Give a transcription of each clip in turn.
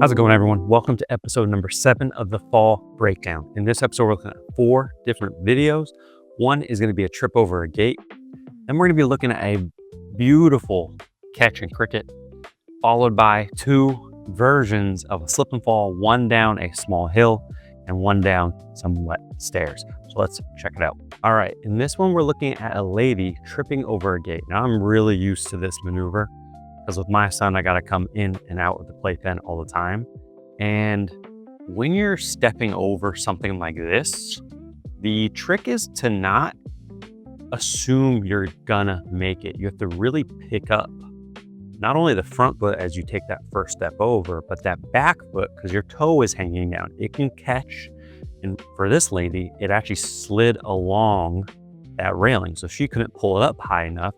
How's it going, everyone? Welcome to episode number 7 of the Fall Breakdown. In this episode, we're looking at 4 different videos. One is going to be a trip over a gate. Then we're going to be looking at a beautiful catch in cricket, followed by 2 versions of a slip and fall, one down a small hill and one down some wet stairs. So let's check it out. All right, in this one, we're looking at a lady tripping over a gate. Now, I'm really used to this maneuver, because with my son, I got to come in and out of the playpen all the time. And when you're stepping over something like this, the trick is to not assume you're gonna make it. You have to really pick up not only the front foot as you take that first step over, but that back foot, because your toe is hanging down. It can catch. And for this lady, it actually slid along that railing. So she couldn't pull it up high enough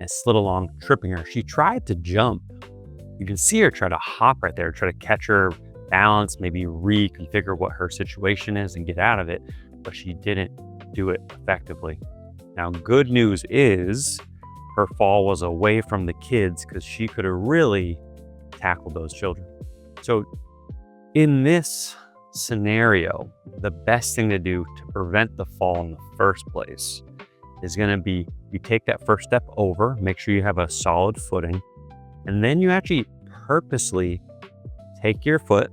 and slid along, tripping her. She tried to jump. You can see her try to hop right there, try to catch her balance, maybe reconfigure what her situation is and get out of it, but she didn't do it effectively. Now, good news is her fall was away from the kids, because she could have really tackled those children. So in this scenario, the best thing to do to prevent the fall in the first place is going to be, you take that first step over, make sure you have a solid footing, and then you actually purposely take your foot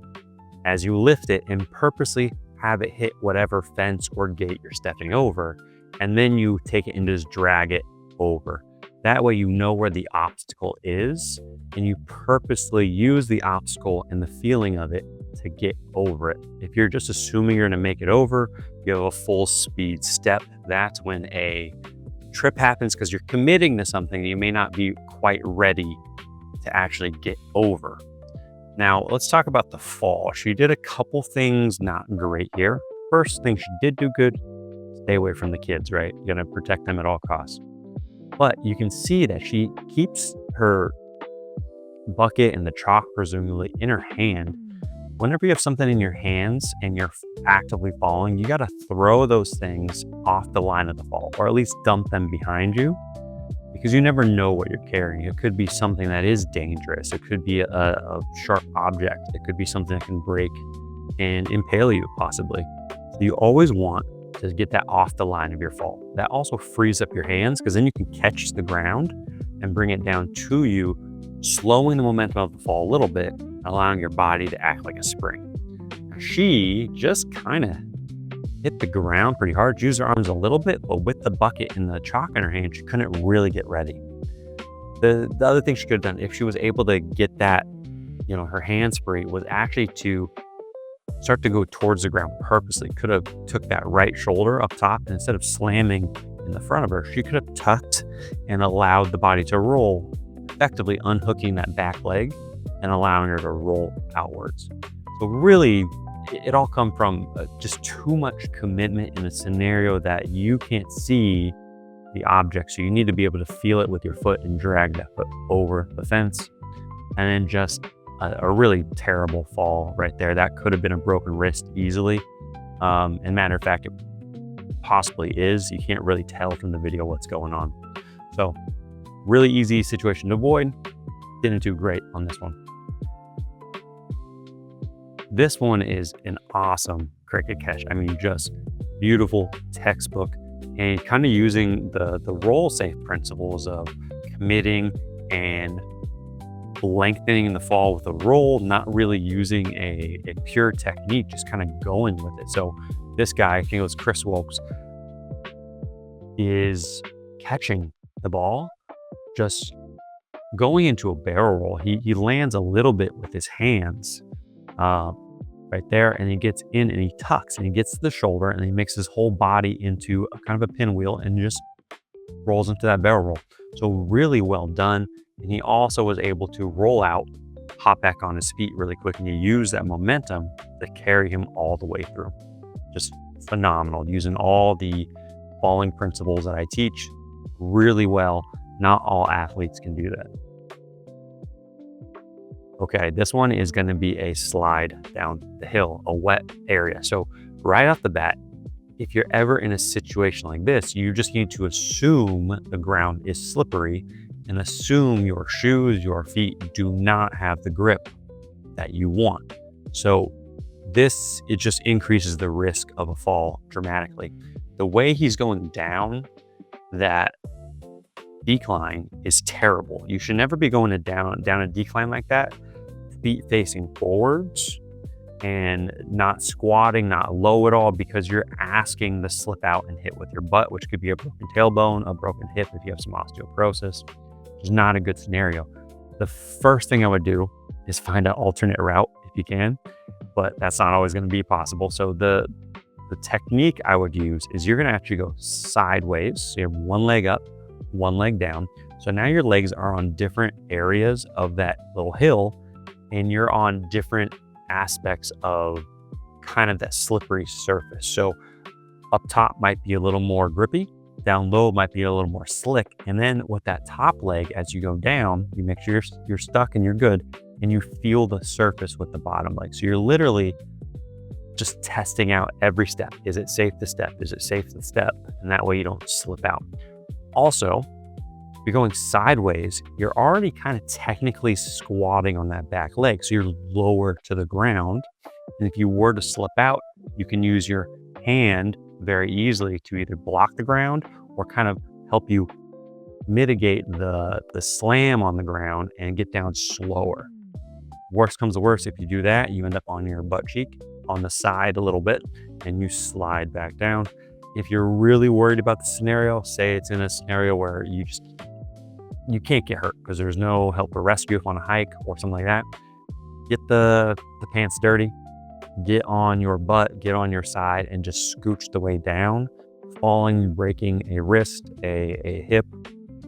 as you lift it and purposely have it hit whatever fence or gate you're stepping over, and then you take it and just drag it over. That way you know where the obstacle is, and you purposely use the obstacle and the feeling of it to get over it. If you're just assuming you're going to make it over, you have a full speed step, that's when a trip happens, because you're committing to something that you may not be quite ready to actually get over. Now, let's talk about the fall. She did a couple things not great here. First thing she did do good, stay away from the kids, right? You're going to protect them at all costs. But you can see that she keeps her bucket and the chalk presumably in her hand. Whenever you have something in your hands and you're actively falling, you got to throw those things off the line of the fall, or at least dump them behind you, because you never know what you're carrying. It could be something that is dangerous. It could be a sharp object. It could be something that can break and impale you, possibly. So you always want to get that off the line of your fall. That also frees up your hands, because then you can catch the ground and bring it down to you, slowing the momentum of the fall a little bit, allowing your body to act like a spring. She just kind of hit the ground pretty hard, used her arms a little bit, but with the bucket and the chalk in her hand, she couldn't really get ready. The other thing she could have done, if she was able to get that, her hands free, was actually to start to go towards the ground purposely. Could have took that right shoulder up top, and instead of slamming in the front of her, she could have tucked and allowed the body to roll, effectively unhooking that back leg and allowing her to roll outwards. So really, it all comes from just too much commitment in a scenario that you can't see the object. So you need to be able to feel it with your foot and drag that foot over the fence. And then just a really terrible fall right there. That could have been a broken wrist easily. And matter of fact, it possibly is. You can't really tell from the video what's going on. So really easy situation to avoid. Didn't do great on this one. This one is an awesome cricket catch. I mean, just beautiful textbook, and kind of using the roll safe principles of committing and lengthening the fall with a roll, not really using a pure technique, just kind of going with it. So this guy, I think it was Chris Wilkes, is catching the ball, just going into a barrel roll. He lands a little bit with his hands right there, and he gets in and he tucks and he gets to the shoulder, and he makes his whole body into a kind of a pinwheel and just rolls into that barrel roll. So really well done. And he also was able to roll out, hop back on his feet really quick, and he used that momentum to carry him all the way through. Just phenomenal, using all the falling principles that I teach really well. Not all athletes can do that. Okay, this one is going to be a slide down the hill, a wet area. So right off the bat, if you're ever in a situation like this, you just need to assume the ground is slippery and assume your shoes, your feet do not have the grip that you want. So it just increases the risk of a fall dramatically. The way he's going down that decline is terrible. You should never be going down a decline like that, feet facing forwards and not squatting, not low at all, because you're asking the slip out and hit with your butt, which could be a broken tailbone, a broken hip if you have some osteoporosis. It's not a good scenario. The first thing I would do is find an alternate route if you can, but that's not always going to be possible. So the technique I would use is you're going to actually go sideways. So you have one leg up, one leg down. So now your legs are on different areas of that little hill, and you're on different aspects of kind of that slippery surface. So up top might be a little more grippy, down low might be a little more slick. And then with that top leg, as you go down, you make sure you're stuck and you're good, and you feel the surface with the bottom leg. So you're literally just testing out every step. Is it safe to step? Is it safe to step? And that way you don't slip out. Also, if you're going sideways, you're already kind of technically squatting on that back leg. So you're lower to the ground. And if you were to slip out, you can use your hand very easily to either block the ground or kind of help you mitigate the slam on the ground and get down slower. Worst comes to worst, if you do that, you end up on your butt cheek on the side a little bit and you slide back down. If you're really worried about the scenario, say it's in a scenario where you can't get hurt because there's no help or rescue on a hike or something like that, get the pants dirty, get on your butt, get on your side, and just scooch the way down. Falling, breaking a wrist, a hip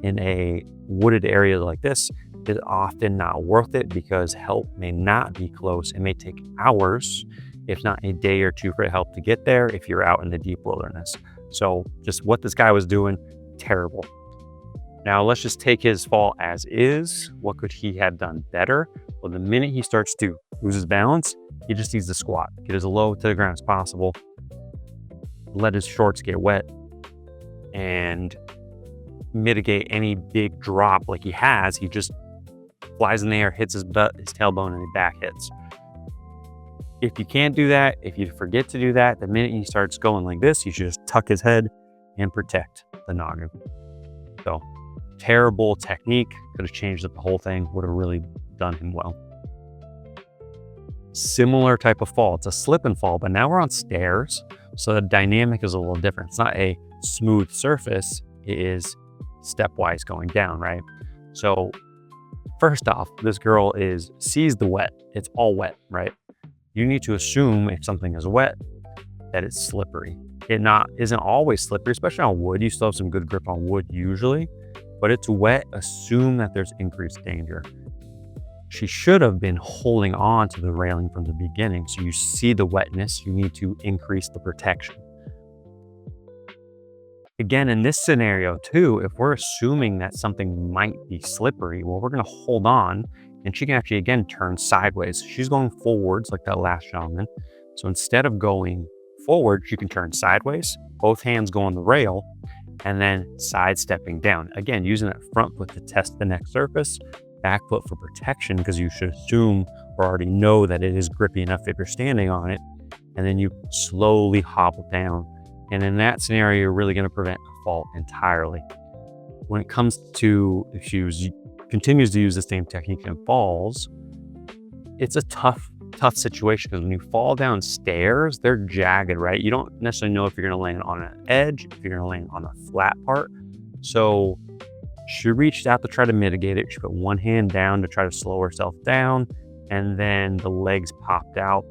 in a wooded area like this is often not worth it because help may not be close. It may take hours, if not a day or two, for help to get there if you're out in the deep wilderness. So just what this guy was doing, terrible. Now let's just take his fall as is. What could he have done better? Well, the minute he starts to lose his balance, he just needs to squat, get as low to the ground as possible, let his shorts get wet, and mitigate any big drop like he has. He just flies in the air, hits his butt, his tailbone, and his back hits. If you can't do that, if you forget to do that, the minute he starts going like this, you should just tuck his head and protect the noggin. So terrible technique, could have changed up the whole thing, would have really done him well. Similar type of fall, it's a slip and fall, but now we're on stairs. So the dynamic is a little different. It's not a smooth surface, it is stepwise going down, right? So first off, this girl sees the wet, it's all wet, right? You need to assume if something is wet, that it's slippery. It isn't always slippery, especially on wood. You still have some good grip on wood usually, but it's wet, assume that there's increased danger. She should have been holding on to the railing from the beginning. So you see the wetness, you need to increase the protection. Again, in this scenario too, if we're assuming that something might be slippery, well, we're gonna hold on, and she can actually, again, turn sideways. She's going forwards like that last gentleman. So instead of going forward, you can turn sideways, both hands go on the rail, and then sidestepping down. Again, using that front foot to test the next surface, back foot for protection, because you should assume or already know that it is grippy enough if you're standing on it, and then you slowly hobble down. And in that scenario, you're really gonna prevent a fall entirely. When it comes to, if she continues to use the same technique and falls, it's a tough situation, because when you fall down stairs, they're jagged, right? You don't necessarily know if you're gonna land on an edge, if you're gonna land on a flat part. So she reached out to try to mitigate it. She put one hand down to try to slow herself down, and then the legs popped out.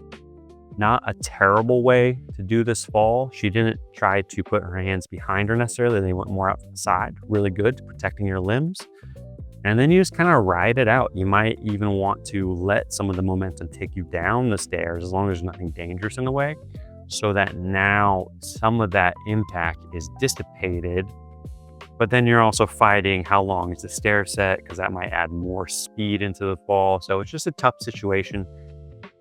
Not a terrible way to do this fall. She didn't try to put her hands behind her necessarily. They went more out to the side. Really good, protecting your limbs. And then you just kind of ride it out. You might even want to let some of the momentum take you down the stairs, as long as there's nothing dangerous in the way, so that now some of that impact is dissipated. But then you're also fighting how long is the stair set, because that might add more speed into the fall. So it's just a tough situation.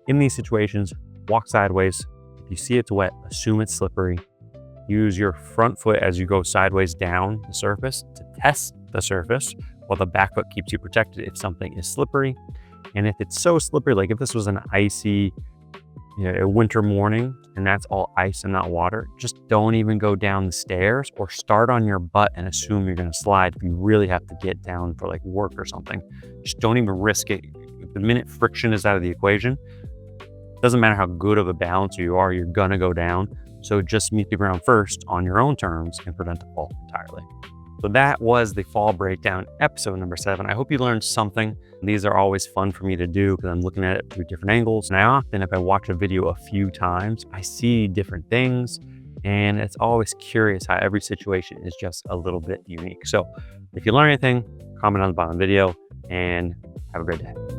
In these situations, walk sideways. If you see it's wet, assume it's slippery. Use your front foot as you go sideways down the surface to test the surface, while the back foot keeps you protected if something is slippery. And if it's so slippery, like if this was an icy a winter morning and that's all ice and not water, just don't even go down the stairs or start on your butt and assume you're going to slide if you really have to get down for like work or something. Just don't even risk it. The minute friction is out of the equation, doesn't matter how good of a balancer you are, you're going to go down. So just meet the ground first on your own terms and prevent the fall entirely. So that was the fall breakdown, episode number 7. I hope you learned something. These are always fun for me to do because I'm looking at it through different angles. And I often, if I watch a video a few times, I see different things. And it's always curious how every situation is just a little bit unique. So if you learn anything, comment on the bottom of the video and have a great day.